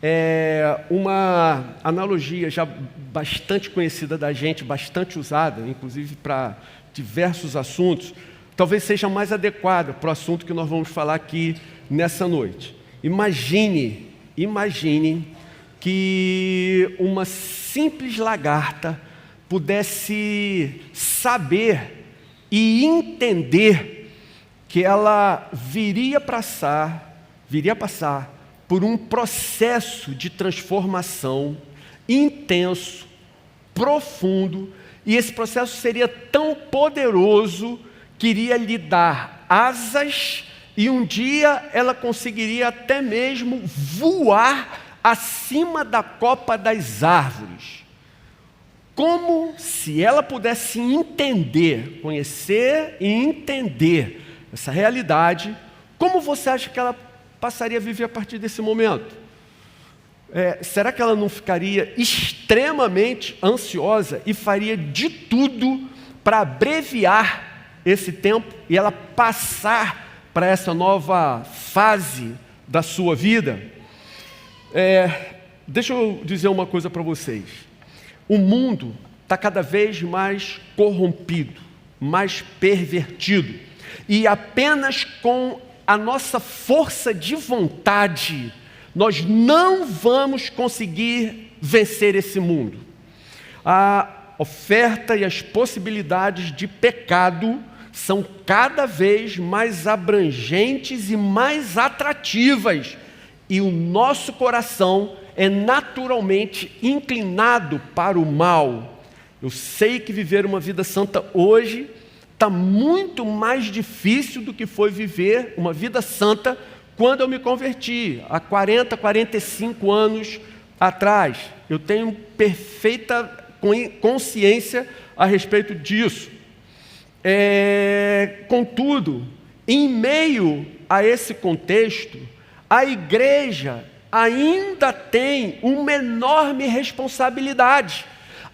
é uma analogia já bastante conhecida da gente, bastante usada, inclusive para diversos assuntos, talvez seja mais adequada para o assunto que nós vamos falar aqui nessa noite. Imagine que uma simples lagarta pudesse saber e entender que ela viria passar por um processo de transformação intenso, profundo, e esse processo seria tão poderoso que iria lhe dar asas e um dia ela conseguiria até mesmo voar acima da copa das árvores. Como se ela pudesse entender, conhecer e entender essa realidade, como você acha que ela passaria a viver a partir desse momento? Será que ela não ficaria extremamente ansiosa e faria de tudo para abreviar esse tempo e ela passar para essa nova fase da sua vida? Deixa eu dizer uma coisa para vocês. O mundo está cada vez mais corrompido, mais pervertido, e apenas com a nossa força de vontade nós não vamos conseguir vencer esse mundo. A oferta e as possibilidades de pecado são cada vez mais abrangentes e mais atrativas, e o nosso coração é naturalmente inclinado para o mal. Eu sei que viver uma vida santa hoje está muito mais difícil do que foi viver uma vida santa quando eu me converti, há 40, 45 anos atrás. Eu tenho perfeita consciência a respeito disso. Contudo, em meio a esse contexto, a igreja ainda tem uma enorme responsabilidade.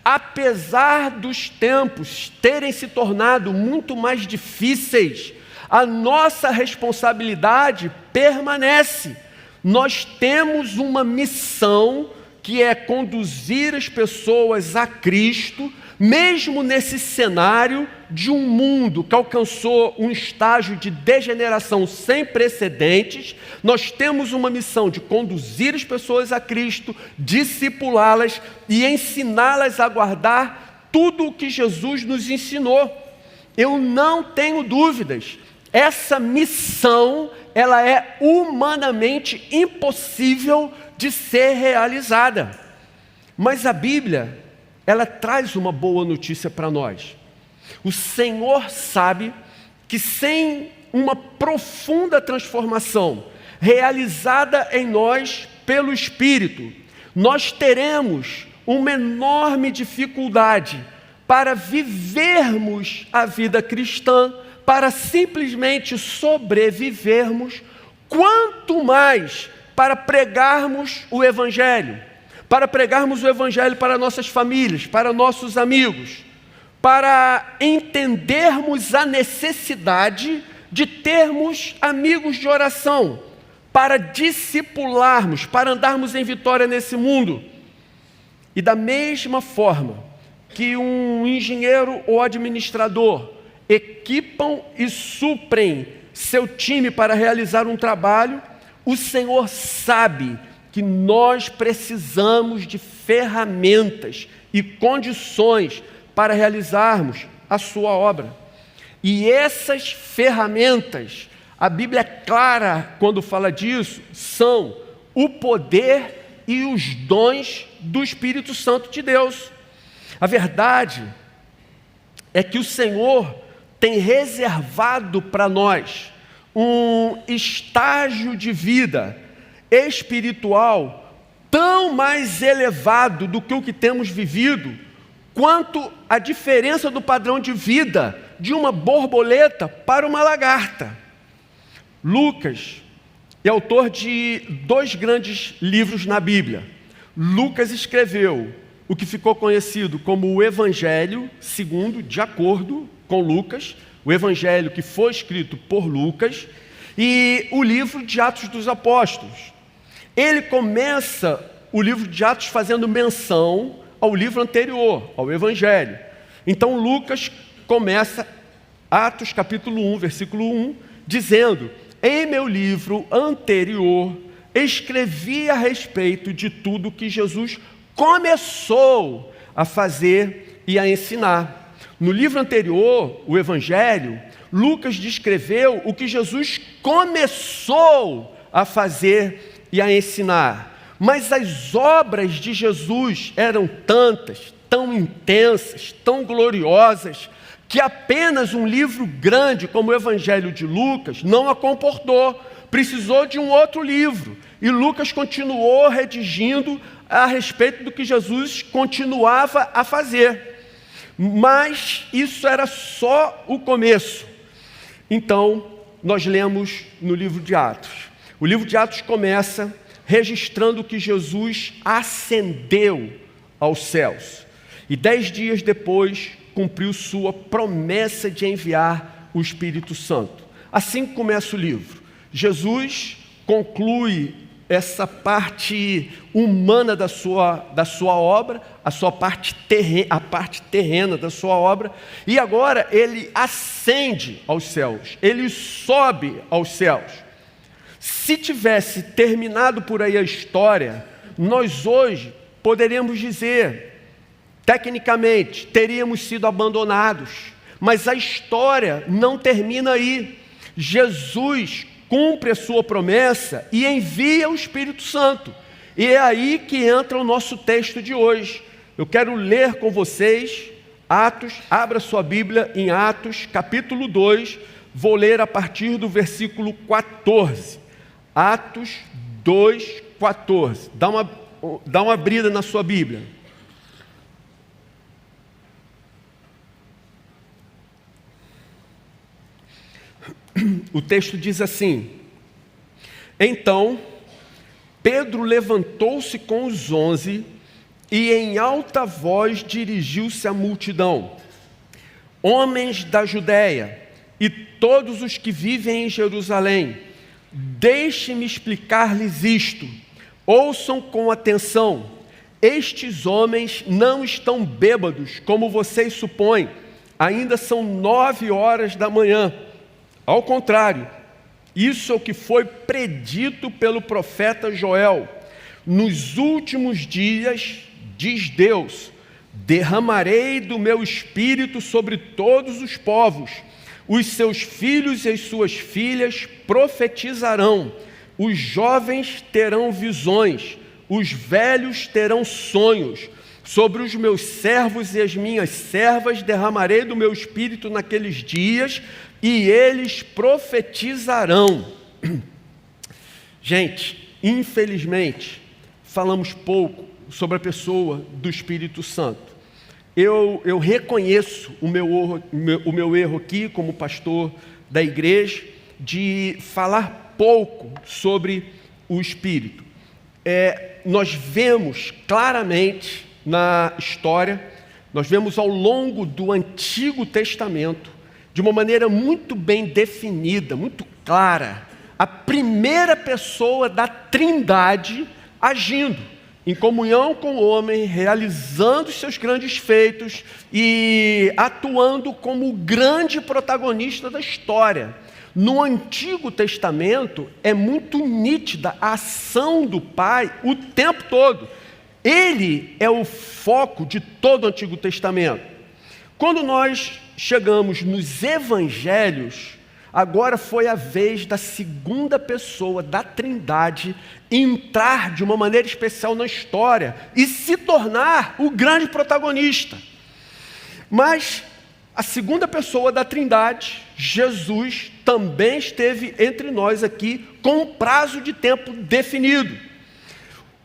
Apesar dos tempos terem se tornado muito mais difíceis, a nossa responsabilidade permanece. Nós temos uma missão que é conduzir as pessoas a Cristo, mesmo nesse cenário de um mundo que alcançou um estágio de degeneração sem precedentes. Nós temos uma missão de conduzir as pessoas a Cristo, discipulá-las e ensiná-las a guardar tudo o que Jesus nos ensinou. Eu não tenho dúvidas, essa missão ela é humanamente impossível de ser realizada. Mas a Bíblia, ela traz uma boa notícia para nós. O Senhor sabe que sem uma profunda transformação realizada em nós pelo Espírito, nós teremos uma enorme dificuldade para vivermos a vida cristã, para simplesmente sobrevivermos, quanto mais para pregarmos o Evangelho. Para pregarmos o Evangelho para nossas famílias, para nossos amigos, para entendermos a necessidade de termos amigos de oração, para discipularmos, para andarmos em vitória nesse mundo. E da mesma forma que um engenheiro ou administrador equipam e suprem seu time para realizar um trabalho, o Senhor sabe que nós precisamos de ferramentas e condições para realizarmos a sua obra. E essas ferramentas, a Bíblia é clara quando fala disso, são o poder e os dons do Espírito Santo de Deus. A verdade é que o Senhor tem reservado para nós um estágio de vida espiritual tão mais elevado do que o que temos vivido, quanto a diferença do padrão de vida de uma borboleta para uma lagarta. Lucas é autor de 2 grandes livros na Bíblia. Lucas escreveu o que ficou conhecido como o Evangelho segundo, de acordo com Lucas, o Evangelho que foi escrito por Lucas, e o livro de Atos dos Apóstolos. Ele começa o livro de Atos fazendo menção ao livro anterior, ao Evangelho. Então Lucas começa Atos capítulo 1, versículo 1, dizendo: em meu livro anterior escrevi a respeito de tudo que Jesus começou a fazer e a ensinar. No livro anterior, o Evangelho, Lucas descreveu o que Jesus começou a fazer e a ensinar. Mas as obras de Jesus eram tantas, tão intensas, tão gloriosas, que apenas um livro grande como o Evangelho de Lucas não a comportou. Precisou de um outro livro. E Lucas continuou redigindo a respeito do que Jesus continuava a fazer. Mas isso era só o começo. Então, nós lemos no livro de Atos. O livro de Atos começa registrando que Jesus ascendeu aos céus. E 10 dias depois, cumpriu sua promessa de enviar o Espírito Santo. Assim começa o livro. Jesus conclui essa parte humana da sua obra, a parte terrena da sua obra, e agora ele ascende aos céus, ele sobe aos céus. Se tivesse terminado por aí a história, nós hoje poderíamos dizer, tecnicamente, teríamos sido abandonados, mas a história não termina aí. Jesus cumpre a sua promessa e envia o Espírito Santo. E é aí que entra o nosso texto de hoje. Eu quero ler com vocês Atos, abra sua Bíblia em Atos, capítulo 2, vou ler a partir do versículo 14. Atos 2, 14. Dá uma abrida na sua Bíblia. O texto diz assim: então Pedro levantou-se com os 11 e em alta voz dirigiu-se à multidão: homens da Judéia e todos os que vivem em Jerusalém, deixe-me explicar-lhes isto, ouçam com atenção. Estes homens não estão bêbados, como vocês supõem, ainda são 9 horas da manhã. Ao contrário, isso é o que foi predito pelo profeta Joel. Nos últimos dias, diz Deus, derramarei do meu espírito sobre todos os povos. Os seus filhos e as suas filhas profetizarão. Os jovens terão visões. Os velhos terão sonhos. Sobre os meus servos e as minhas servas derramarei do meu espírito naqueles dias, e eles profetizarão. Gente, infelizmente, falamos pouco sobre a pessoa do Espírito Santo. Eu reconheço o meu erro aqui, como pastor da igreja, de falar pouco sobre o Espírito. Nós vemos claramente na história, nós vemos ao longo do Antigo Testamento, de uma maneira muito bem definida, muito clara, a primeira pessoa da Trindade agindo em comunhão com o homem, realizando os seus grandes feitos e atuando como o grande protagonista da história. No Antigo Testamento é muito nítida a ação do Pai o tempo todo. Ele é o foco de todo o Antigo Testamento. Quando nós chegamos nos Evangelhos, agora foi a vez da segunda pessoa da Trindade entrar de uma maneira especial na história e se tornar o grande protagonista. Mas a segunda pessoa da Trindade, Jesus, também esteve entre nós aqui com um prazo de tempo definido.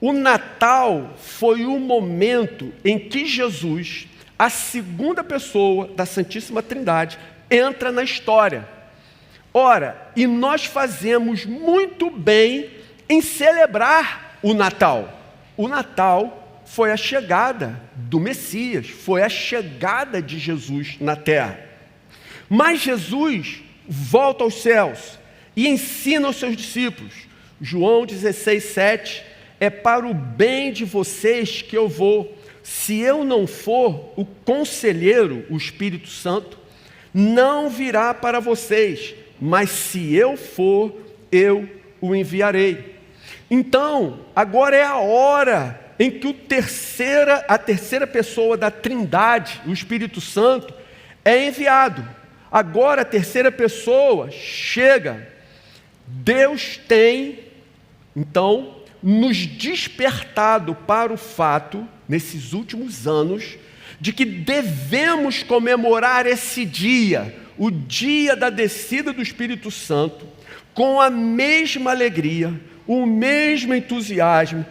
O Natal foi o momento em que Jesus, a segunda pessoa da Santíssima Trindade, entra na história. Ora, e nós fazemos muito bem em celebrar o Natal. O Natal foi a chegada do Messias, foi a chegada de Jesus na terra. Mas Jesus volta aos céus e ensina aos seus discípulos: João 16:7, é para o bem de vocês que eu vou. Se eu não for, o conselheiro, o Espírito Santo, não virá para vocês, mas se eu for, eu o enviarei. Então, agora é a hora em que a terceira pessoa da Trindade, o Espírito Santo, é enviado. Agora a terceira pessoa chega. Deus tem, então, nos despertado para o fato, nesses últimos anos, de que devemos comemorar esse dia, o dia da descida do Espírito Santo, com a mesma alegria, o mesmo entusiasmo,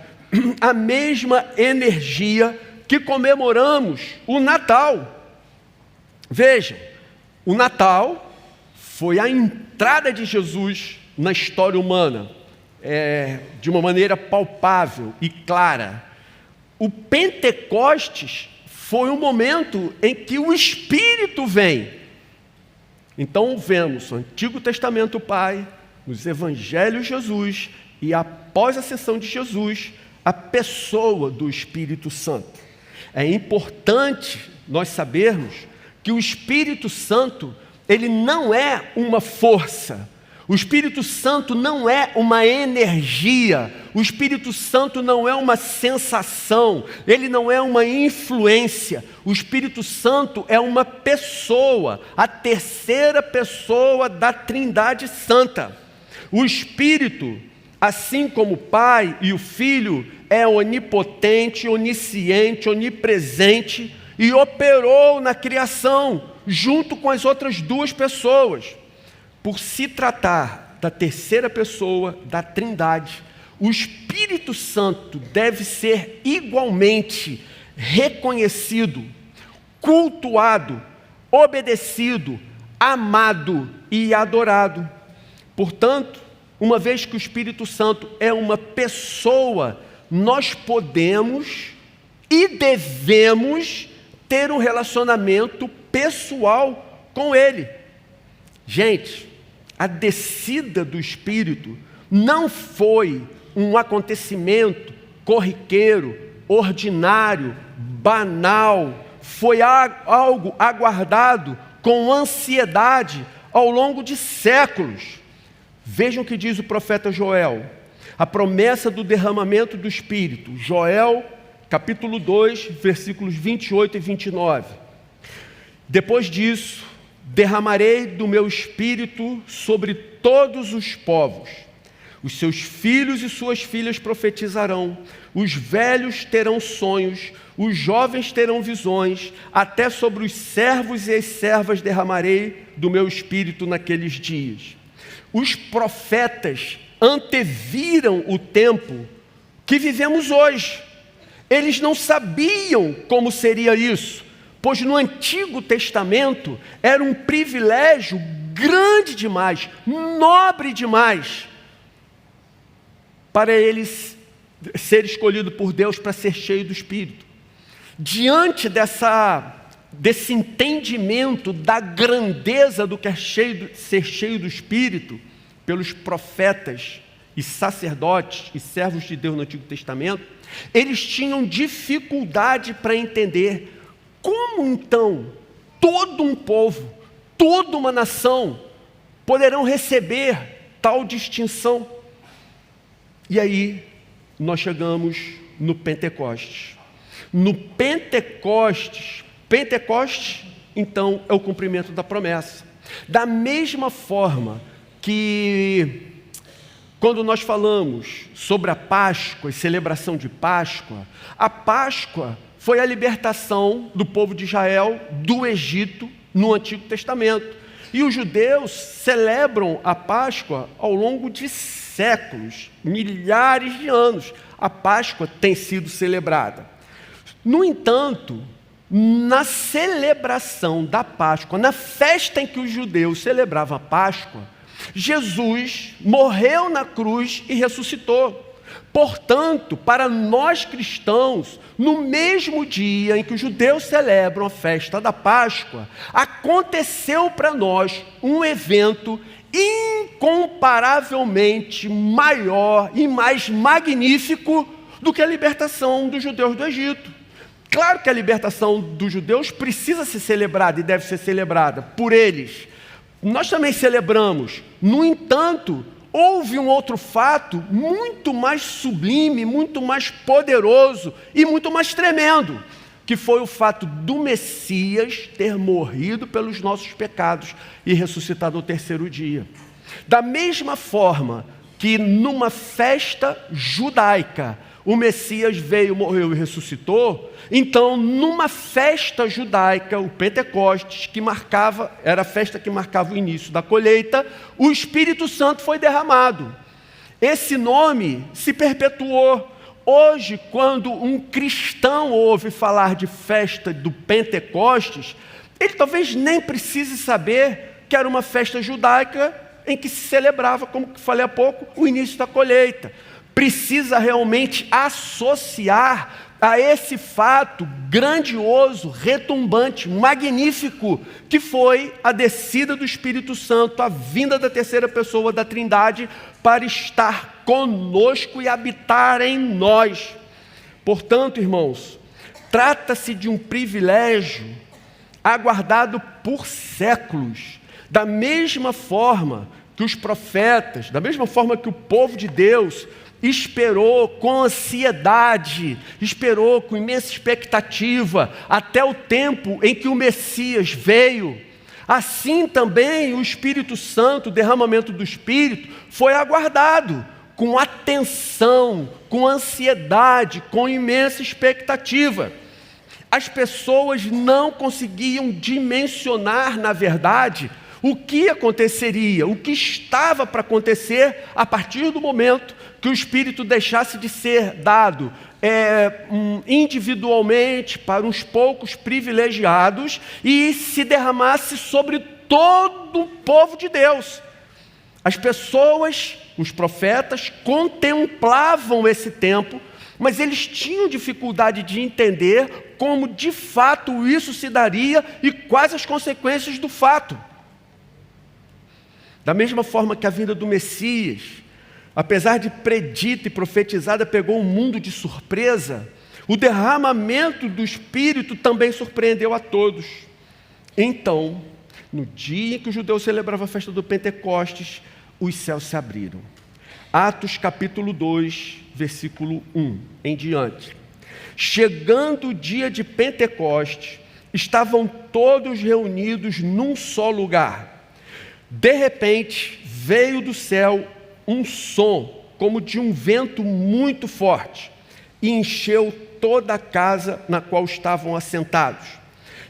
a mesma energia que comemoramos o Natal. Vejam, o Natal foi a entrada de Jesus na história humana, de uma maneira palpável e clara. O Pentecostes foi o momento em que o Espírito vem. Então vemos o Antigo Testamento Pai, os Evangelhos Jesus, e após a ascensão de Jesus, a pessoa do Espírito Santo. É importante nós sabermos que o Espírito Santo, ele não é uma força. O Espírito Santo não é uma energia, o Espírito Santo não é uma sensação, ele não é uma influência. O Espírito Santo é uma pessoa, a terceira pessoa da Trindade Santa. O Espírito, assim como o Pai e o Filho, é onipotente, onisciente, onipresente e operou na criação, junto com as outras duas pessoas. Por se tratar da terceira pessoa da Trindade, o Espírito Santo deve ser igualmente reconhecido, cultuado, obedecido, amado e adorado. Portanto, uma vez que o Espírito Santo é uma pessoa, nós podemos e devemos ter um relacionamento pessoal com Ele. Gente, a descida do Espírito não foi um acontecimento corriqueiro, ordinário, banal. Foi algo aguardado com ansiedade ao longo de séculos. Vejam o que diz o profeta Joel, a promessa do derramamento do Espírito. Joel, capítulo 2, versículos 28 e 29. Depois disso, derramarei do meu Espírito sobre todos os povos. Os seus filhos e suas filhas profetizarão, os velhos terão sonhos, os jovens terão visões, até sobre os servos e as servas derramarei do meu Espírito naqueles dias. Os profetas anteviram o tempo que vivemos hoje. Eles não sabiam como seria isso, pois no Antigo Testamento era um privilégio grande demais, nobre demais, para eles ser escolhido por Deus para ser cheio do Espírito. Diante desse entendimento da grandeza do que é ser cheio do Espírito, pelos profetas e sacerdotes e servos de Deus no Antigo Testamento, eles tinham dificuldade para entender como então todo um povo, toda uma nação poderão receber tal distinção. E aí nós chegamos no Pentecostes. No Pentecostes, então, é o cumprimento da promessa. Da mesma forma que, quando nós falamos sobre a Páscoa e celebração de Páscoa, a Páscoa foi a libertação do povo de Israel do Egito no Antigo Testamento. E os judeus celebram a Páscoa ao longo de séculos, milhares de anos. A Páscoa tem sido celebrada. No entanto, na celebração da Páscoa, na festa em que os judeus celebravam a Páscoa, Jesus morreu na cruz e ressuscitou. Portanto, para nós cristãos, no mesmo dia em que os judeus celebram a festa da Páscoa, aconteceu para nós um evento incomparavelmente maior e mais magnífico do que a libertação dos judeus do Egito. Claro que a libertação dos judeus precisa ser celebrada e deve ser celebrada por eles. Nós também celebramos. No entanto, houve um outro fato muito mais sublime, muito mais poderoso e muito mais tremendo, que foi o fato do Messias ter morrido pelos nossos pecados e ressuscitado ao terceiro dia. Da mesma forma que numa festa judaica o Messias veio, morreu e ressuscitou, então numa festa judaica, o Pentecostes, que era a festa que marcava o início da colheita, o Espírito Santo foi derramado. Esse nome se perpetuou. Hoje, quando um cristão ouve falar de festa do Pentecostes, ele talvez nem precise saber que era uma festa judaica em que se celebrava, como falei há pouco, o início da colheita. Precisa realmente associar a esse fato grandioso, retumbante, magnífico, que foi a descida do Espírito Santo, a vinda da terceira pessoa da Trindade para estar conosco e habitar em nós. Portanto, irmãos, trata-se de um privilégio aguardado por séculos, da mesma forma que os profetas, da mesma forma que o povo de Deus esperou com ansiedade, esperou com imensa expectativa até o tempo em que o Messias veio. Assim também o Espírito Santo, o derramamento do Espírito, foi aguardado com atenção, com ansiedade, com imensa expectativa. As pessoas não conseguiam dimensionar, na verdade, o que aconteceria, o que estava para acontecer a partir do momento que o Espírito deixasse de ser dado individualmente para uns poucos privilegiados e se derramasse sobre todo o povo de Deus. As pessoas, os profetas, contemplavam esse tempo, mas eles tinham dificuldade de entender como de fato isso se daria e quais as consequências do fato. Da mesma forma que a vinda do Messias, apesar de predita e profetizada, pegou o mundo de surpresa, o derramamento do Espírito também surpreendeu a todos. Então, no dia em que os judeus celebravam a festa do Pentecostes, os céus se abriram. Atos capítulo 2, versículo 1 em diante. Chegando o dia de Pentecostes, estavam todos reunidos num só lugar. De repente, veio do céu um som, como de um vento muito forte, e encheu toda a casa na qual estavam assentados.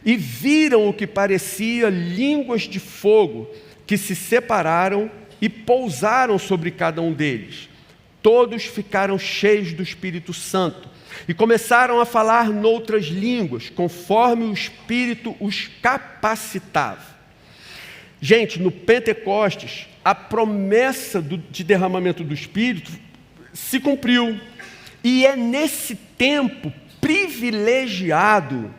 E viram o que parecia línguas de fogo, que se separaram e pousaram sobre cada um deles. Todos ficaram cheios do Espírito Santo e começaram a falar noutras línguas, conforme o Espírito os capacitava. Gente, no Pentecostes, a promessa de derramamento do Espírito se cumpriu. E é nesse tempo privilegiado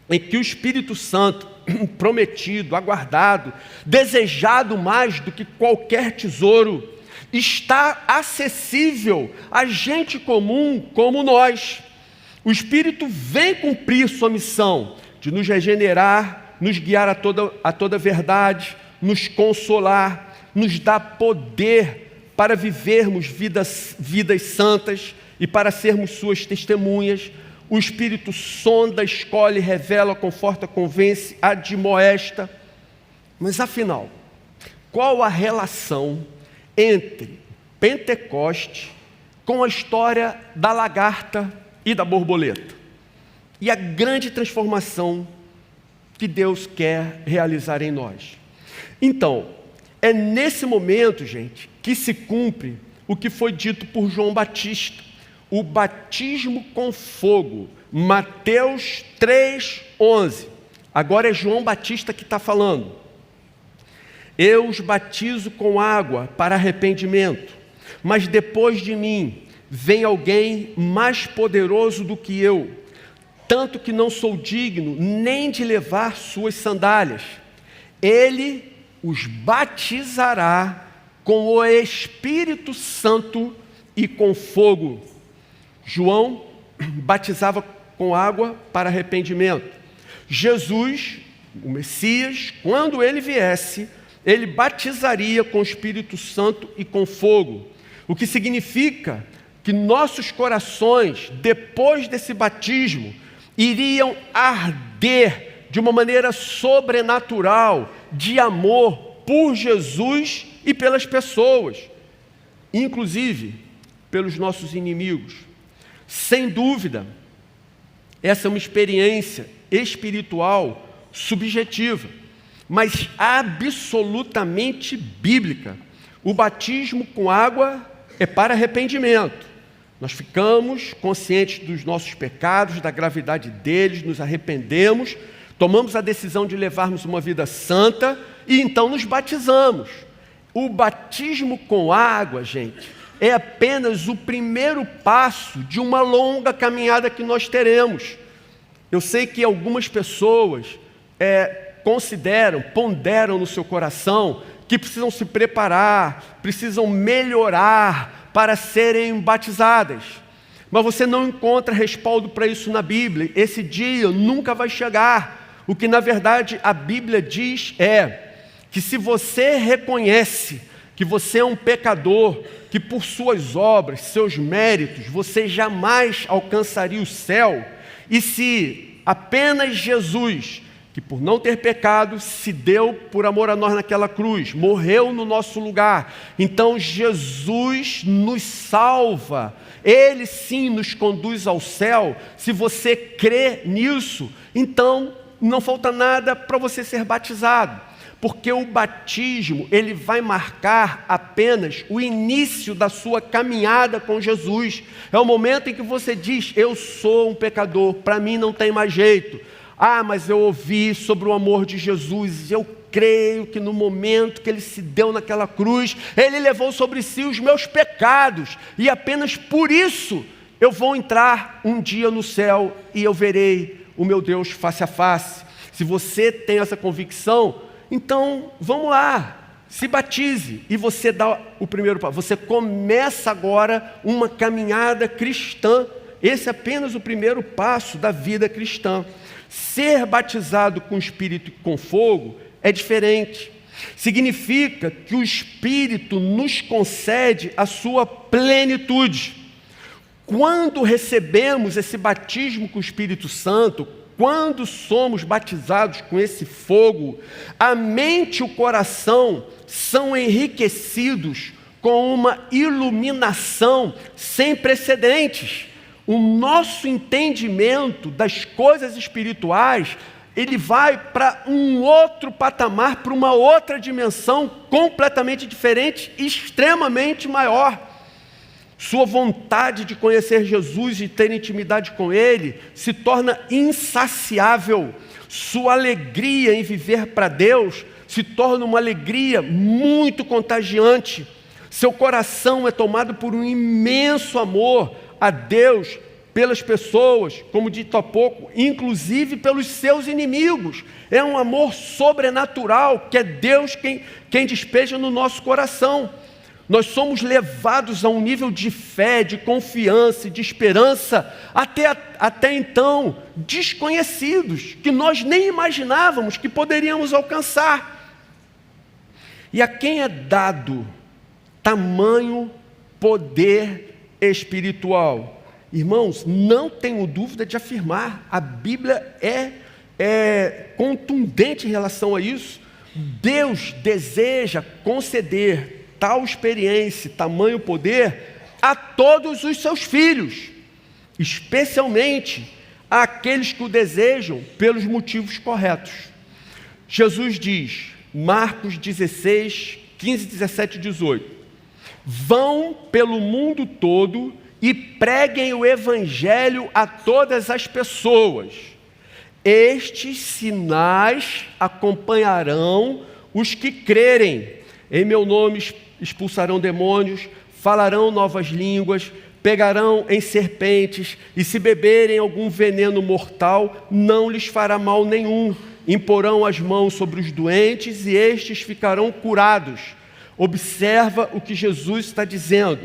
em que o Espírito Santo, prometido, aguardado, desejado mais do que qualquer tesouro, está acessível a gente comum como nós. O Espírito vem cumprir sua missão de nos regenerar, nos guiar a toda verdade, nos consolar, nos dar poder para vivermos vidas santas e para sermos suas testemunhas. O Espírito sonda, escolhe, revela, conforta, convence, admoesta. Mas afinal, qual a relação entre Pentecoste com a história da lagarta e da borboleta? E a grande transformação que Deus quer realizar em nós. Então, é nesse momento, gente, que se cumpre o que foi dito por João Batista, o batismo com fogo, Mateus 3:11. Agora é João Batista que está falando. Eu os batizo com água para arrependimento, mas depois de mim vem alguém mais poderoso do que eu, tanto que não sou digno nem de levar suas sandálias. Ele os batizará com o Espírito Santo e com fogo. João batizava com água para arrependimento. Jesus, o Messias, quando ele viesse, ele batizaria com o Espírito Santo e com fogo. O que significa que nossos corações, depois desse batismo, iriam arder de uma maneira sobrenatural, de amor por Jesus e pelas pessoas, inclusive pelos nossos inimigos. Sem dúvida, essa é uma experiência espiritual subjetiva, mas absolutamente bíblica. O batismo com água é para arrependimento. Nós ficamos conscientes dos nossos pecados, da gravidade deles, nos arrependemos, tomamos a decisão de levarmos uma vida santa e então nos batizamos. O batismo com água, gente, é apenas o primeiro passo de uma longa caminhada que nós teremos. Eu sei que algumas pessoas ponderam no seu coração que precisam se preparar, precisam melhorar para serem batizadas. Mas você não encontra respaldo para isso na Bíblia. Esse dia nunca vai chegar. O que na verdade a Bíblia diz é que se você reconhece que você é um pecador, que por suas obras, seus méritos, você jamais alcançaria o céu, e se apenas Jesus, que por não ter pecado, se deu por amor a nós naquela cruz, morreu no nosso lugar, então Jesus nos salva, Ele sim nos conduz ao céu. Se você crê nisso, então não falta nada para você ser batizado, porque o batismo, ele vai marcar apenas o início da sua caminhada com Jesus. É o momento em que você diz: eu sou um pecador, para mim não tem mais jeito. Ah, mas eu ouvi sobre o amor de Jesus, eu creio que no momento que Ele se deu naquela cruz, Ele levou sobre si os meus pecados, e apenas por isso eu vou entrar um dia no céu e eu verei o meu Deus face a face. Se você tem essa convicção, então vamos lá, se batize, e você dá o primeiro passo. Você começa agora uma caminhada cristã. Esse é apenas o primeiro passo da vida cristã. Ser batizado com o Espírito e com fogo é diferente. Significa que o Espírito nos concede a sua plenitude. Quando recebemos esse batismo com o Espírito Santo, quando somos batizados com esse fogo, a mente e o coração são enriquecidos com uma iluminação sem precedentes. O nosso entendimento das coisas espirituais, ele vai para um outro patamar, para uma outra dimensão completamente diferente, extremamente maior. Sua vontade de conhecer Jesus e ter intimidade com Ele se torna insaciável. Sua alegria em viver para Deus se torna uma alegria muito contagiante. Seu coração é tomado por um imenso amor a Deus, pelas pessoas, como dito há pouco, inclusive pelos seus inimigos. É um amor sobrenatural que é Deus quem despeja no nosso coração. Nós somos levados a um nível de fé, de confiança e de esperança até então desconhecidos, que nós nem imaginávamos que poderíamos alcançar. E a quem é dado tamanho poder espiritual? Irmãos, não tenho dúvida de afirmar, a Bíblia é contundente em relação a isso. Deus deseja conceder tal experiência, tamanho poder a todos os seus filhos, especialmente àqueles que o desejam pelos motivos corretos. Jesus diz, Marcos 16, 15, 17 e 18, vão pelo mundo todo e preguem o evangelho a todas as pessoas. Estes sinais acompanharão os que crerem. Em meu nome expulsarão demônios, falarão novas línguas, pegarão em serpentes, e se beberem algum veneno mortal, não lhes fará mal nenhum. imporão as mãos sobre os doentes e estes ficarão curados. Observa o que Jesus está dizendo.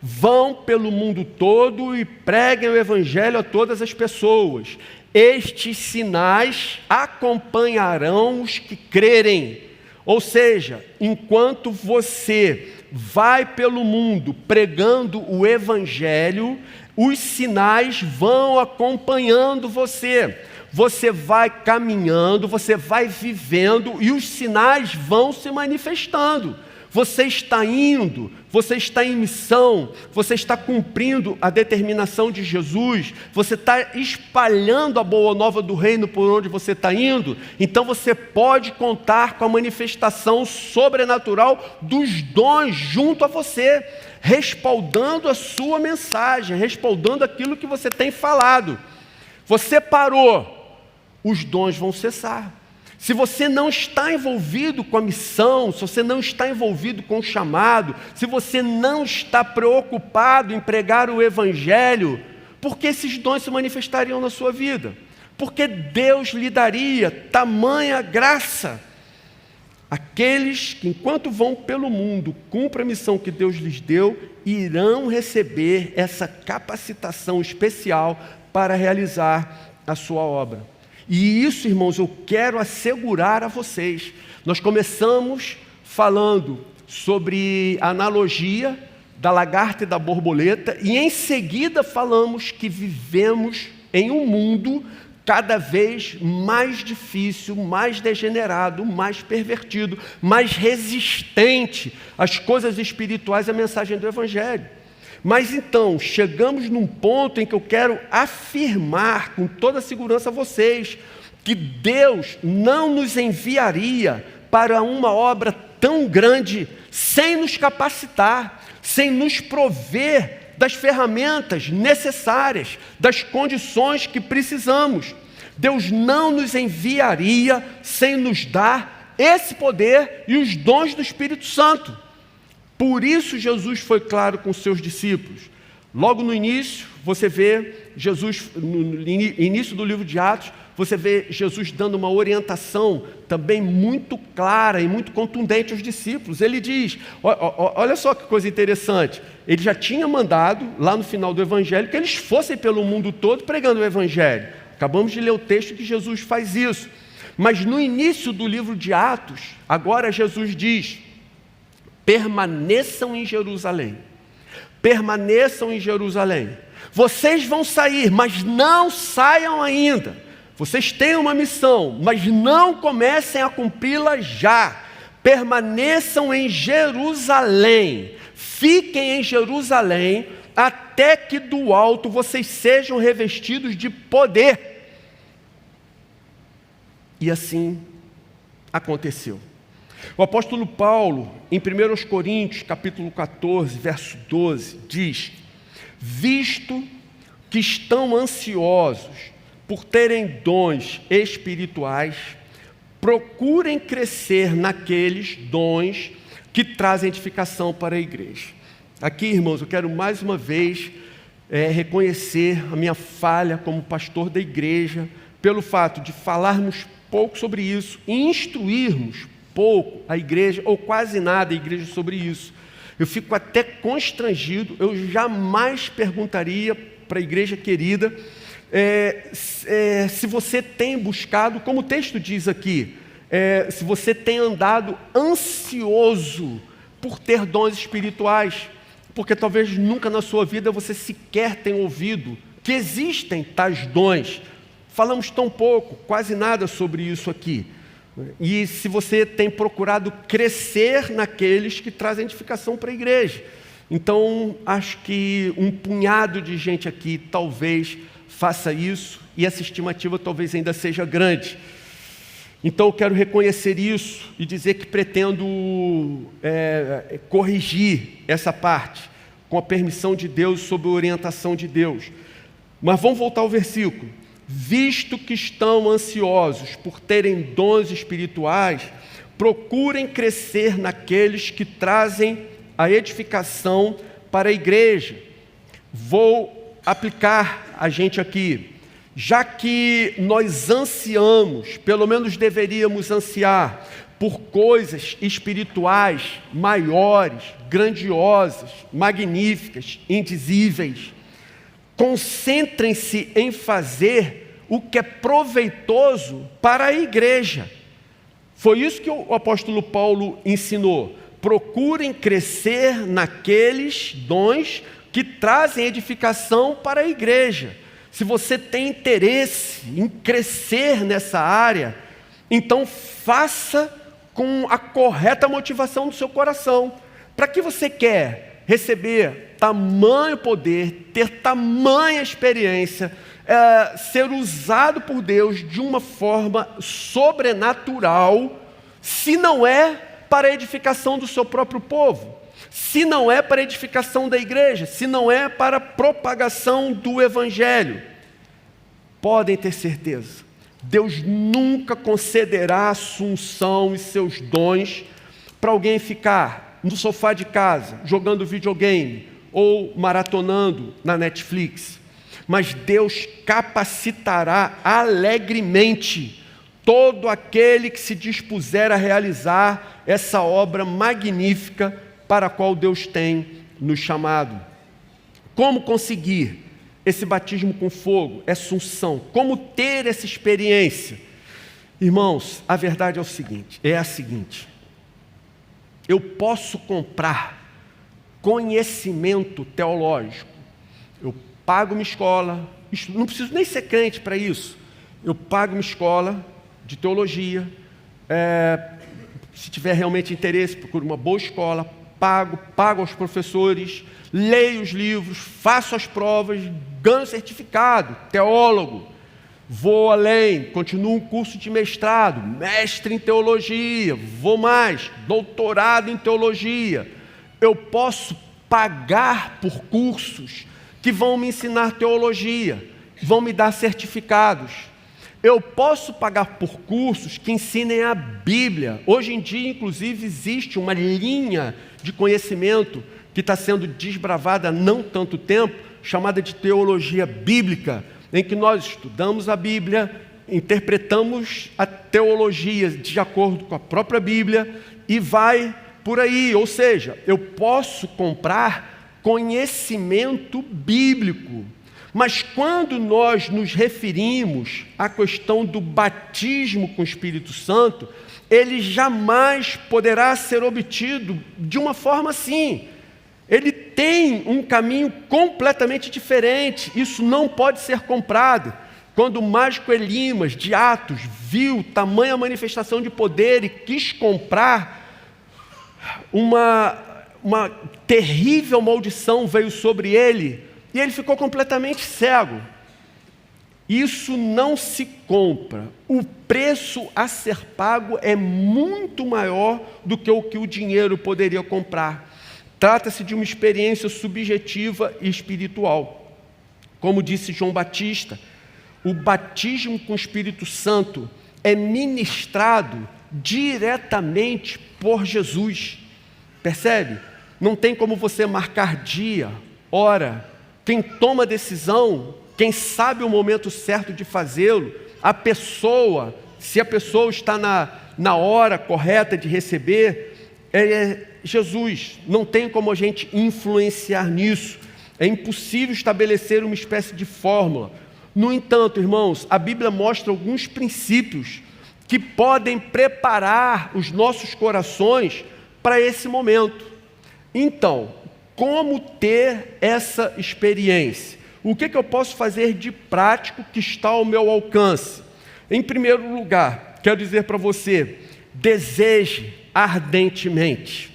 Vão pelo mundo todo e preguem o evangelho a todas as pessoas. Estes sinais acompanharão os que crerem. Ou seja, enquanto você vai pelo mundo pregando o evangelho, os sinais vão acompanhando você. Você vai caminhando, você vai vivendo e os sinais vão se manifestando. Você está indo, você está em missão, você está cumprindo a determinação de Jesus, você está espalhando a boa nova do reino por onde você está indo, então você pode contar com a manifestação sobrenatural dos dons junto a você, respaldando a sua mensagem, respaldando aquilo que você tem falado. Você parou, os dons vão cessar. Se você não está envolvido com a missão, se você não está envolvido com o chamado, se você não está preocupado em pregar o evangelho, por que esses dons se manifestariam na sua vida? Porque Deus lhe daria tamanha graça. Aqueles que, enquanto vão pelo mundo, cumprem a missão que Deus lhes deu, irão receber essa capacitação especial para realizar a sua obra. E isso, irmãos, eu quero assegurar a vocês. Nós começamos falando sobre a analogia da lagarta e da borboleta, e em seguida falamos que vivemos em um mundo cada vez mais difícil, mais degenerado, mais pervertido, mais resistente às coisas espirituais e à mensagem do Evangelho. Mas então, chegamos num ponto em que eu quero afirmar com toda a segurança a vocês que Deus não nos enviaria para uma obra tão grande sem nos capacitar, sem nos prover das ferramentas necessárias, das condições que precisamos. Deus não nos enviaria sem nos dar esse poder e os dons do Espírito Santo. Por isso Jesus foi claro com seus discípulos. Logo no início, você vê Jesus, no início do livro de Atos, você vê Jesus dando uma orientação também muito clara e muito contundente aos discípulos. Ele diz, olha só que coisa interessante, ele já tinha mandado, lá no final do Evangelho, que eles fossem pelo mundo todo pregando o Evangelho. Acabamos de ler o texto que Jesus faz isso. Mas no início do livro de Atos, agora Jesus diz, permaneçam em Jerusalém. Permaneçam em Jerusalém. Vocês vão sair, mas não saiam ainda. Vocês têm uma missão, mas não comecem a cumpri-la já. Permaneçam em Jerusalém. Fiquem em Jerusalém até que do alto vocês sejam revestidos de poder. E assim aconteceu. O apóstolo Paulo, em 1 Coríntios, capítulo 14, verso 12, diz: visto que estão ansiosos por terem dons espirituais, procurem crescer naqueles dons que trazem edificação para a igreja. Aqui, irmãos, eu quero mais uma vez reconhecer a minha falha como pastor da igreja, pelo fato de falarmos pouco sobre isso e instruirmos pouco a igreja, ou quase nada a igreja sobre isso. Eu fico até constrangido, eu jamais perguntaria para a igreja querida se você tem buscado, como o texto diz aqui, se você tem andado ansioso por ter dons espirituais, porque talvez nunca na sua vida você sequer tenha ouvido que existem tais dons. Falamos tão pouco, quase nada sobre isso aqui. E se você tem procurado crescer naqueles que trazem edificação para a igreja. Então, acho que um punhado de gente aqui talvez faça isso, e essa estimativa talvez ainda seja grande. Então, eu quero reconhecer isso e dizer que pretendo corrigir essa parte, com a permissão de Deus, sob a orientação de Deus. Mas vamos voltar ao versículo. Visto que estão ansiosos por terem dons espirituais, procurem crescer naqueles que trazem a edificação para a igreja. Vou aplicar a gente aqui. já que nós ansiamos, pelo menos deveríamos ansiar, por coisas espirituais maiores, grandiosas, magníficas, indizíveis, concentrem-se em fazer o que é proveitoso para a igreja. Foi isso que o apóstolo Paulo ensinou. Procurem crescer naqueles dons que trazem edificação para a igreja. Se você tem interesse em crescer nessa área, então faça com a correta motivação do seu coração. Para que você quer receber tamanho poder, ter tamanha experiência, ser usado por Deus de uma forma sobrenatural, se não é para a edificação do seu próprio povo, se não é para a edificação da igreja, se não é para a propagação do evangelho? Podem ter certeza, Deus nunca concederá assunção e seus dons para alguém ficar no sofá de casa, jogando videogame ou maratonando na Netflix. Mas Deus capacitará alegremente todo aquele que se dispuser a realizar essa obra magnífica para a qual Deus tem nos chamado. Como conseguir esse batismo com fogo, essa unção? Como ter essa experiência? Irmãos, a verdade é a seguinte: eu posso comprar conhecimento teológico. Eu pago uma escola, não preciso nem ser crente para isso. Eu pago uma escola de teologia, se tiver realmente interesse, procuro uma boa escola, pago aos professores, leio os livros, faço as provas, ganho certificado, teólogo, vou além, continuo um curso de mestrado, mestre em teologia, vou mais, doutorado em teologia. Eu posso pagar por cursos que vão me ensinar teologia, vão me dar certificados. Eu posso pagar por cursos que ensinem a Bíblia. Hoje em dia, inclusive, existe uma linha de conhecimento que está sendo desbravada há não tanto tempo, chamada de teologia bíblica, em que nós estudamos a Bíblia, interpretamos a teologia de acordo com a própria Bíblia e vai por aí. Ou seja, eu posso comprar conhecimento bíblico. Mas quando nós nos referimos à questão do batismo com o Espírito Santo, ele jamais poderá ser obtido de uma forma assim. Ele tem um caminho completamente diferente. Isso não pode ser comprado. Quando o mágico Elimas, de Atos, viu tamanha manifestação de poder e quis comprar, uma terrível maldição veio sobre ele, e ele ficou completamente cego. Isso não se compra. O preço a ser pago é muito maior do que o dinheiro poderia comprar. Trata-se de uma experiência subjetiva e espiritual. Como disse João Batista, o batismo com o Espírito Santo é ministrado diretamente por Jesus. Percebe? Não tem como você marcar dia, hora. Quem toma a decisão, quem sabe o momento certo de fazê-lo, a pessoa, se a pessoa está na hora correta de receber, é Jesus. Não tem como a gente influenciar nisso. É impossível estabelecer uma espécie de fórmula. No entanto, irmãos, a Bíblia mostra alguns princípios que podem preparar os nossos corações para esse momento. Então, como ter essa experiência? O que eu posso fazer de prático que está ao meu alcance? Em primeiro lugar, quero dizer para você, deseje ardentemente.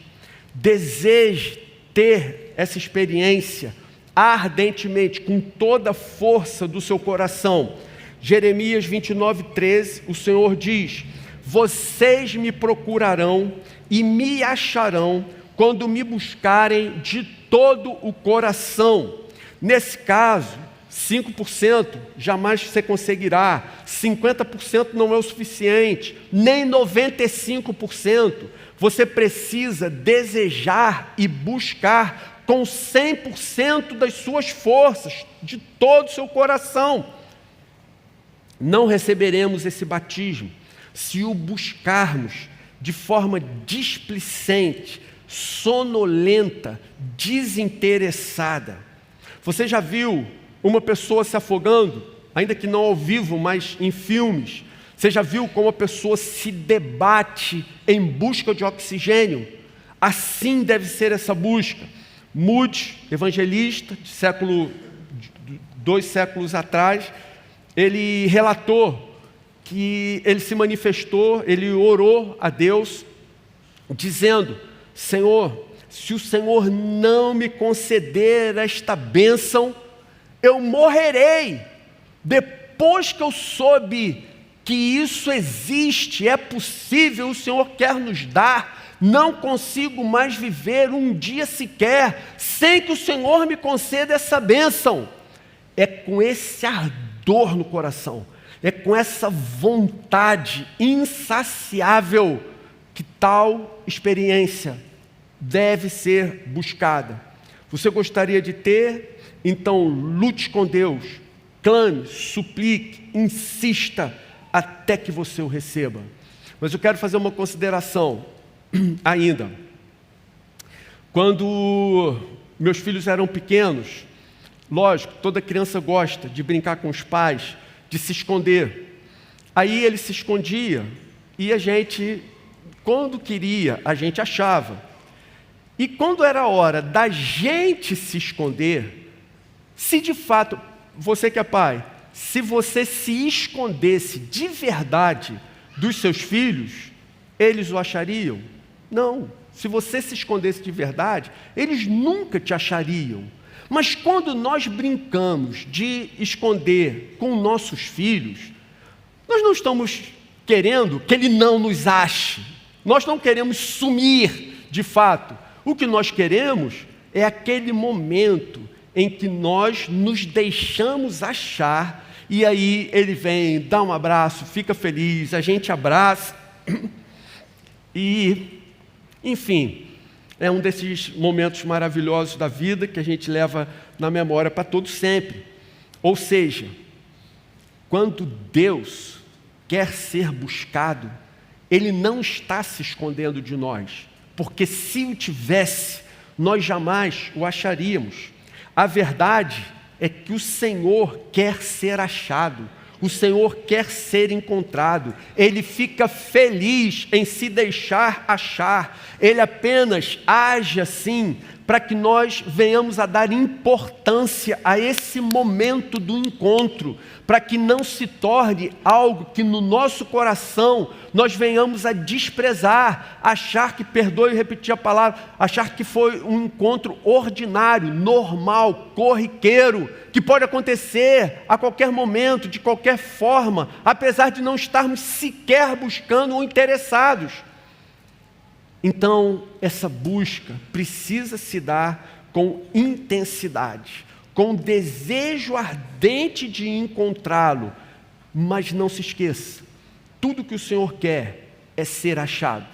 Deseje ter essa experiência ardentemente, com toda a força do seu coração. Jeremias 29:13, o Senhor diz: vocês me procurarão e me acharão quando me buscarem de todo o coração. Nesse caso, 5% jamais você conseguirá, 50% não é o suficiente, nem 95%. Você precisa desejar e buscar com 100% das suas forças, de todo o seu coração. não receberemos esse batismo se o buscarmos de forma displicente, sonolenta, desinteressada. Você já viu uma pessoa se afogando, ainda que não ao vivo, mas em filmes? Você já viu como a pessoa se debate em busca de oxigênio? Assim deve ser essa busca. Moody, evangelista, de 2 séculos atrás, ele relatou que ele se manifestou, ele orou a Deus, dizendo: Senhor, se o Senhor não me conceder esta bênção, eu morrerei. Depois que eu soube que isso existe, é possível, o Senhor quer nos dar, não consigo mais viver um dia sequer sem que o Senhor me conceda essa bênção. É com esse ardor no coração, é com essa vontade insaciável que tal experiência deve ser buscada. Você gostaria de ter? Então lute com Deus, clame, suplique, insista até que você o receba. Mas eu quero fazer uma consideração ainda. Quando meus filhos eram pequenos, lógico, toda criança gosta de brincar com os pais, de se esconder. Aí ele se escondia e a gente, quando queria, a gente achava. E quando era a hora da gente se esconder, se de fato, você que é pai, se você se escondesse de verdade dos seus filhos, eles o achariam? Não. Se você se escondesse de verdade, eles nunca te achariam. Mas quando nós brincamos de esconder com nossos filhos, nós não estamos querendo que ele não nos ache. Nós não queremos sumir de fato. O que nós queremos é aquele momento em que nós nos deixamos achar, e aí ele vem, dá um abraço, fica feliz, a gente abraça, e, enfim, é um desses momentos maravilhosos da vida que a gente leva na memória para todo sempre. Ou seja, quando Deus quer ser buscado, Ele não está se escondendo de nós, porque se o tivesse, nós jamais o acharíamos. A verdade é que o Senhor quer ser achado, o Senhor quer ser encontrado, Ele fica feliz em se deixar achar, Ele apenas age assim para que nós venhamos a dar importância a esse momento do encontro, para que não se torne algo que no nosso coração nós venhamos a desprezar, achar que, perdoe repetir a palavra, achar que foi um encontro ordinário, normal, corriqueiro, que pode acontecer a qualquer momento, de qualquer forma, apesar de não estarmos sequer buscando ou interessados. Então, essa busca precisa se dar com intensidade, com desejo ardente de encontrá-lo, mas não se esqueça, tudo que o Senhor quer é ser achado.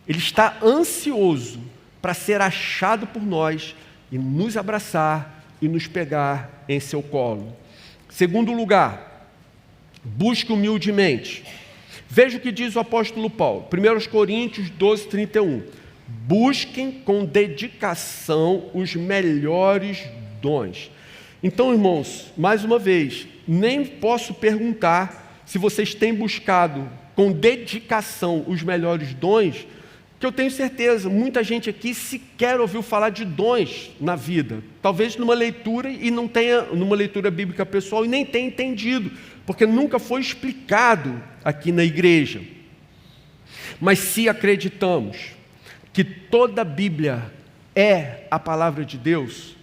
Ele está ansioso para ser achado por nós e nos abraçar e nos pegar em seu colo. Segundo lugar, busque humildemente. Veja o que diz o apóstolo Paulo, 1 Coríntios 12, 31. Busquem com dedicação os melhores dons. Então, irmãos, mais uma vez, nem posso perguntar se vocês têm buscado com dedicação os melhores dons, que eu tenho certeza, muita gente aqui sequer ouviu falar de dons na vida. Talvez numa leitura e não tenha, numa leitura bíblica pessoal, e nem tenha entendido, porque nunca foi explicado aqui na igreja. Mas se acreditamos que toda a Bíblia é a palavra de Deus,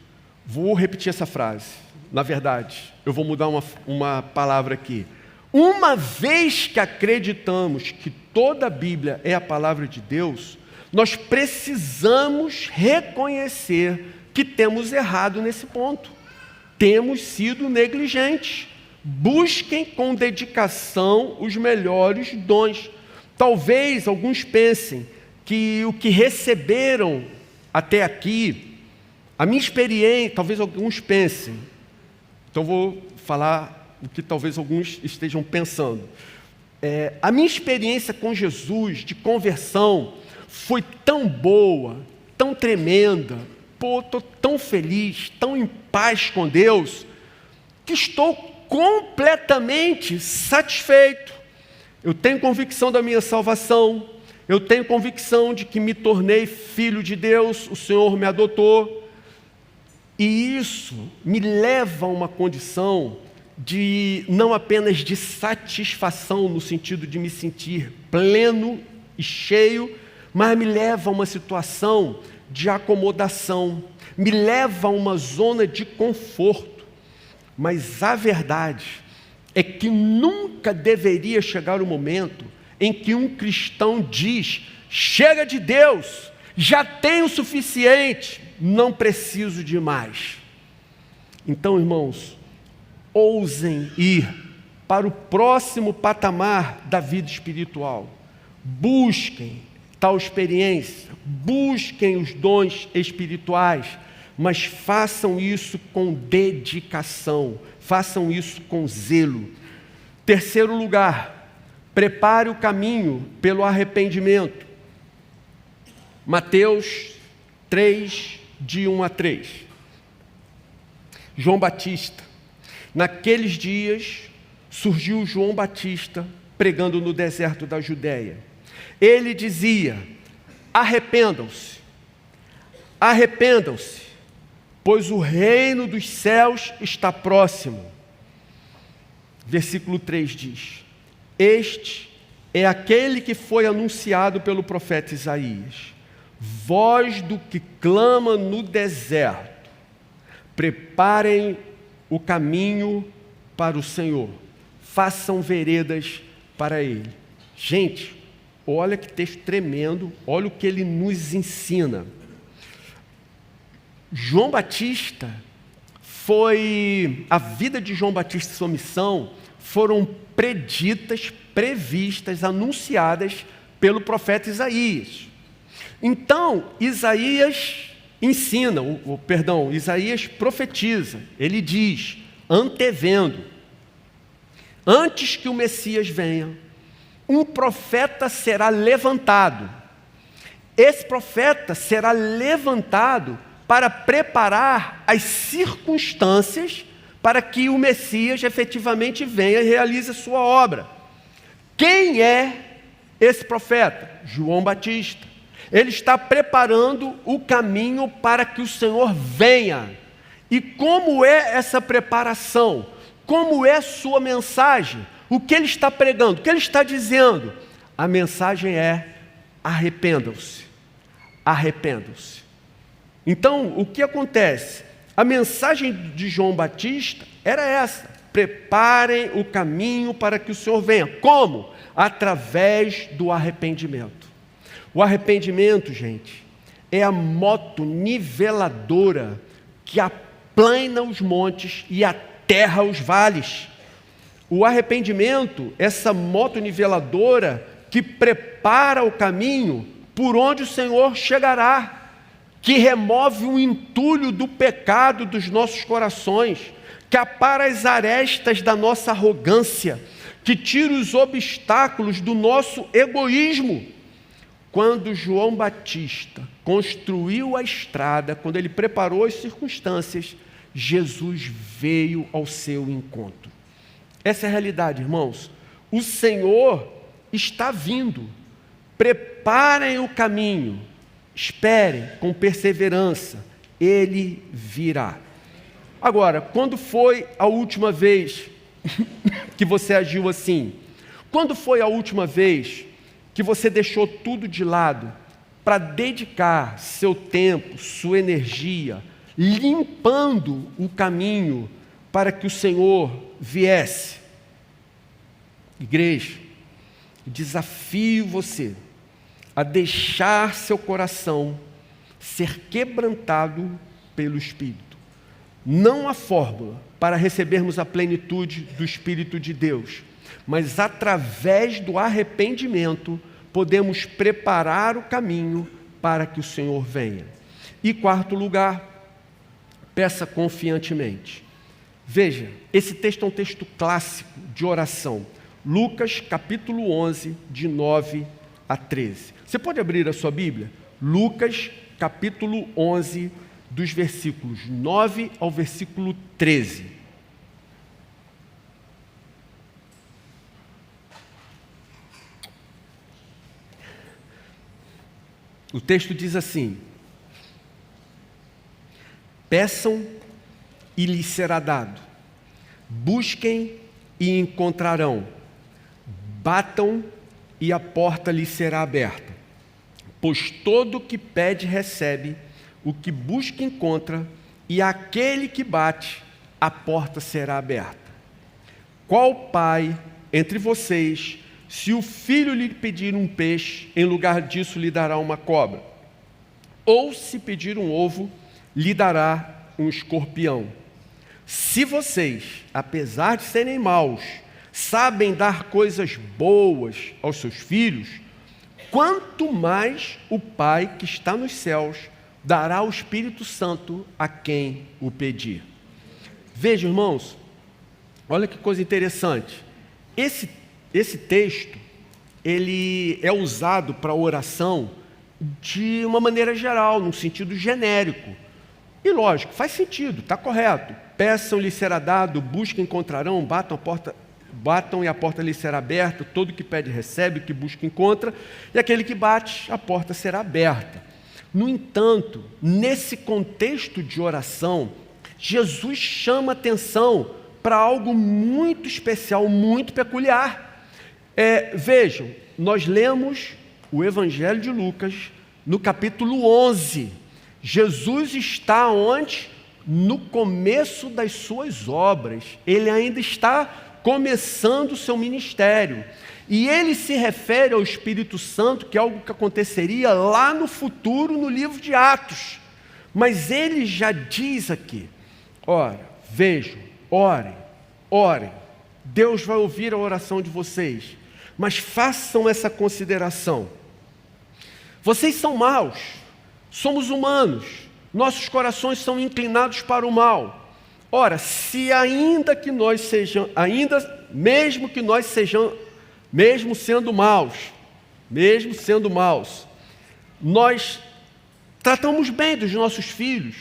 vou repetir essa frase. Na verdade, eu vou mudar uma palavra aqui. Uma vez que acreditamos que toda a Bíblia é a palavra de Deus, nós precisamos reconhecer que temos errado nesse ponto. Temos sido negligentes. Busquem com dedicação os melhores dons. Talvez alguns pensem que o que receberam até aqui, a minha experiência, talvez alguns pensem, então vou falar o que talvez alguns estejam pensando. A minha experiência com Jesus, de conversão, foi tão boa, tão tremenda, estou tão feliz, tão em paz com Deus, que estou completamente satisfeito. Eu tenho convicção da minha salvação, eu tenho convicção de que me tornei filho de Deus, o Senhor me adotou, e isso me leva a uma condição de não apenas de satisfação, no sentido de me sentir pleno e cheio, mas me leva a uma situação de acomodação, me leva a uma zona de conforto. Mas a verdade é que nunca deveria chegar o momento em que um cristão diz: chega de Deus, já tenho o suficiente, não preciso de mais. Então, irmãos, ousem ir para o próximo patamar da vida espiritual. Busquem tal experiência, busquem os dons espirituais, mas façam isso com dedicação, façam isso com zelo. Terceiro lugar, prepare o caminho pelo arrependimento. Mateus 3, de 1 a 3. João Batista. Naqueles dias, surgiu João Batista pregando no deserto da Judéia. Ele dizia: arrependam-se, arrependam-se, pois o reino dos céus está próximo. Versículo 3 diz: este é aquele que foi anunciado pelo profeta Isaías, voz do que clama no deserto, preparem o caminho para o Senhor, façam veredas para Ele. Gente, olha que texto tremendo, olha o que ele nos ensina. João Batista a vida de João Batista e sua missão foram preditas, previstas, anunciadas pelo profeta Isaías. Então, Isaías Isaías profetiza, ele diz, antevendo: antes que o Messias venha, um profeta será levantado. Esse profeta será levantado para preparar as circunstâncias para que o Messias efetivamente venha e realize a sua obra. Quem é esse profeta? João Batista. Ele está preparando o caminho para que o Senhor venha. E como é essa preparação? Como é sua mensagem? O que ele está pregando? O que ele está dizendo? A mensagem é: arrependam-se, arrependam-se. Então, o que acontece? A mensagem de João Batista era essa: preparem o caminho para que o Senhor venha. Como? Através do arrependimento. O arrependimento, gente, é a moto niveladora que aplana os montes e aterra os vales. O arrependimento, essa moto niveladora que prepara o caminho por onde o Senhor chegará, que remove o entulho do pecado dos nossos corações, que apara as arestas da nossa arrogância, que tira os obstáculos do nosso egoísmo. Quando João Batista construiu a estrada, quando ele preparou as circunstâncias, Jesus veio ao seu encontro. Essa é a realidade, irmãos. O Senhor está vindo. Preparem o caminho, esperem com perseverança, Ele virá. Agora, quando foi a última vez que você agiu assim? Quando foi a última vez que você deixou tudo de lado para dedicar seu tempo, sua energia, limpando o caminho para que o Senhor viesse? Igreja, desafio você a deixar seu coração ser quebrantado pelo Espírito. Não há fórmula para recebermos a plenitude do Espírito de Deus, mas através do arrependimento podemos preparar o caminho para que o Senhor venha. E quarto lugar, peça confiantemente. Veja, esse texto é um texto clássico de oração. Lucas, capítulo 11, de 9 a 13. Você pode abrir a sua Bíblia? Lucas, capítulo 11, dos versículos 9 ao versículo 13. O texto diz assim: peçam e lhes será dado, busquem e encontrarão, batam e a porta lhes será aberta. Pois todo o que pede recebe, o que busca encontra, e aquele que bate, a porta será aberta. Qual pai entre vocês, se o filho lhe pedir um peixe, em lugar disso lhe dará uma cobra? Ou se pedir um ovo, lhe dará um escorpião? Se vocês, apesar de serem maus, sabem dar coisas boas aos seus filhos, quanto mais o Pai que está nos céus dará o Espírito Santo a quem o pedir. Vejam, irmãos, olha que coisa interessante. Esse texto, ele é usado para oração de uma maneira geral, num sentido genérico. E lógico, faz sentido, está correto. Peçam, lhe será dado, busquem, encontrarão, batam e a porta lhe será aberta, todo que pede recebe, o que busca encontra, e aquele que bate, a porta será aberta. No entanto, nesse contexto de oração, Jesus chama atenção para algo muito especial, muito peculiar. Vejam, nós lemos o Evangelho de Lucas no capítulo 11. Jesus está onde? No começo das suas obras. Ele ainda está começando o seu ministério. E ele se refere ao Espírito Santo, que é algo que aconteceria lá no futuro, no livro de Atos. Mas ele já diz aqui: ora, vejam, orem. Deus vai ouvir a oração de vocês. Mas façam essa consideração. Vocês são maus, somos humanos, nossos corações são inclinados para o mal. Ora, se mesmo sendo maus, nós tratamos bem dos nossos filhos,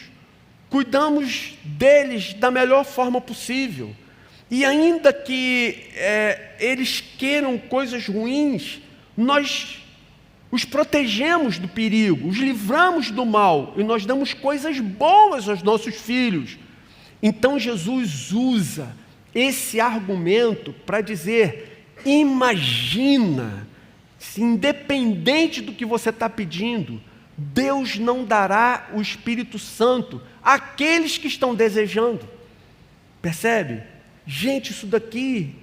cuidamos deles da melhor forma possível, e ainda que eles queiram coisas ruins, nós os protegemos do perigo, os livramos do mal, e nós damos coisas boas aos nossos filhos. Então Jesus usa esse argumento para dizer: imagina, se independente do que você está pedindo, Deus não dará o Espírito Santo àqueles que estão desejando. Percebe? Gente, isso daqui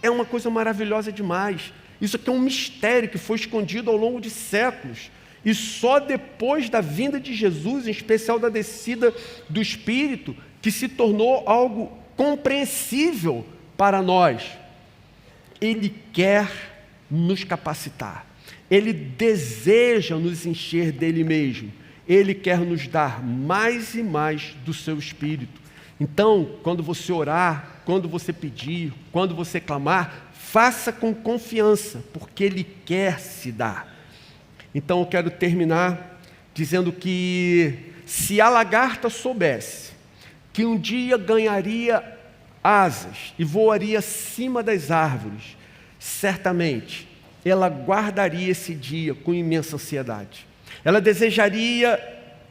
é uma coisa maravilhosa demais. Isso aqui é um mistério que foi escondido ao longo de séculos. E só depois da vinda de Jesus, em especial da descida do Espírito, que se tornou algo compreensível para nós. Ele quer nos capacitar. Ele deseja nos encher dele mesmo. Ele quer nos dar mais e mais do seu Espírito. Então, quando você orar, quando você pedir, quando você clamar, faça com confiança, porque Ele quer se dar. Então eu quero terminar dizendo que se a lagarta soubesse que um dia ganharia asas e voaria acima das árvores, certamente ela guardaria esse dia com imensa ansiedade. Ela desejaria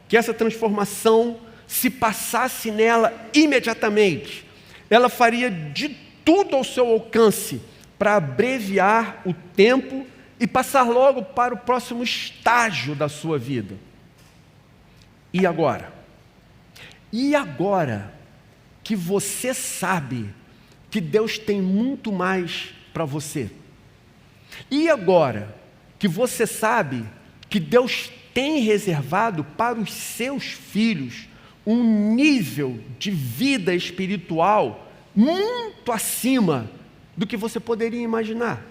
que essa transformação se passasse nela imediatamente. Ela faria de tudo ao seu alcance para abreviar o tempo e passar logo para o próximo estágio da sua vida. E agora? E agora que você sabe que Deus tem muito mais para você? E agora que você sabe que Deus tem reservado para os seus filhos um nível de vida espiritual muito acima do que você poderia imaginar,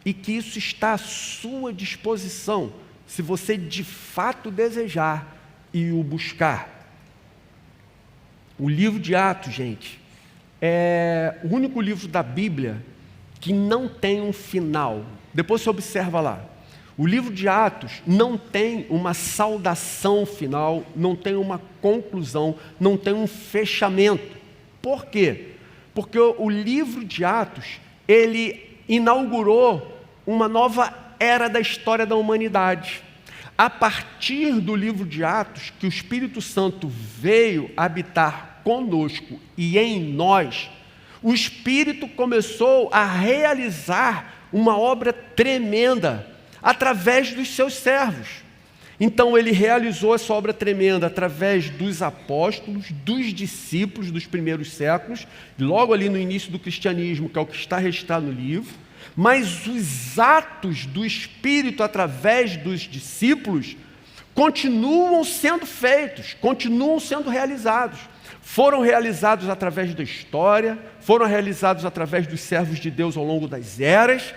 e que isso está à sua disposição, se você de fato desejar e o buscar. O livro de Atos, gente, é o único livro da Bíblia que não tem um final. Depois você observa lá. O livro de Atos não tem uma saudação final, não tem uma conclusão, não tem um fechamento. Por quê? Porque o livro de Atos, ele inaugurou uma nova era da história da humanidade. A partir do livro de Atos, que o Espírito Santo veio habitar conosco e em nós, o Espírito começou a realizar uma obra tremenda através dos seus servos. Então ele realizou essa obra tremenda através dos apóstolos, dos discípulos dos primeiros séculos, logo ali no início do cristianismo, que é o que está registrado no livro, mas os atos do Espírito através dos discípulos continuam sendo feitos, continuam sendo realizados. Foram realizados através da história, foram realizados através dos servos de Deus ao longo das eras,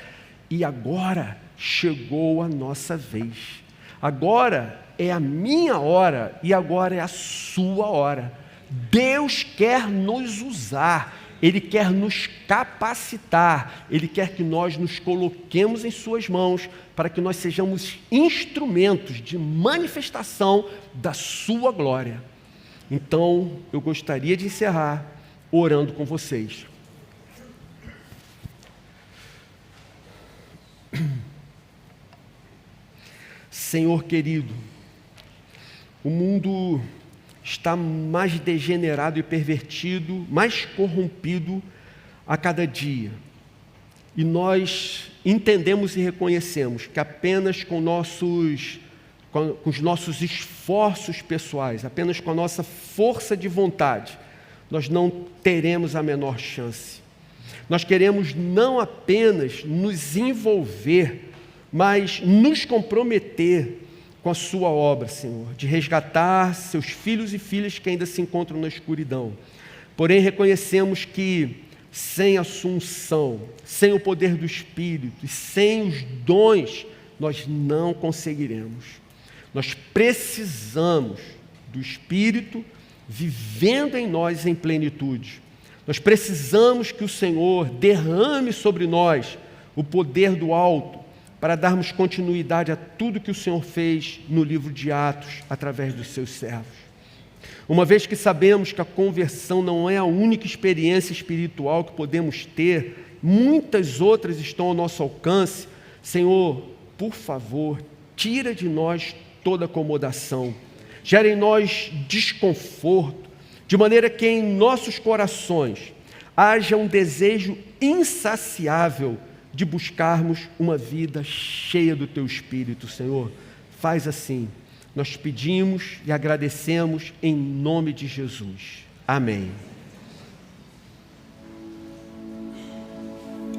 e agora chegou a nossa vez. Agora é a minha hora e agora é a sua hora. Deus quer nos usar, Ele quer nos capacitar, Ele quer que nós nos coloquemos em suas mãos para que nós sejamos instrumentos de manifestação da sua glória. Então, eu gostaria de encerrar orando com vocês. Senhor querido, o mundo está mais degenerado e pervertido, mais corrompido a cada dia. E nós entendemos e reconhecemos que apenas com os nossos esforços pessoais, apenas com a nossa força de vontade, nós não teremos a menor chance. Nós queremos não apenas nos envolver, mas nos comprometer com a sua obra, Senhor, de resgatar seus filhos e filhas que ainda se encontram na escuridão. Porém, reconhecemos que sem a assunção, sem o poder do Espírito e sem os dons, nós não conseguiremos. Nós precisamos do Espírito vivendo em nós em plenitude. Nós precisamos que o Senhor derrame sobre nós o poder do alto para darmos continuidade a tudo que o Senhor fez no livro de Atos através dos seus servos. Uma vez que sabemos que a conversão não é a única experiência espiritual que podemos ter, muitas outras estão ao nosso alcance. Senhor, por favor, tira de nós toda acomodação, gera em nós desconforto, de maneira que em nossos corações haja um desejo insaciável de buscarmos uma vida cheia do Teu Espírito, Senhor. Faz assim, nós pedimos e agradecemos em nome de Jesus. Amém.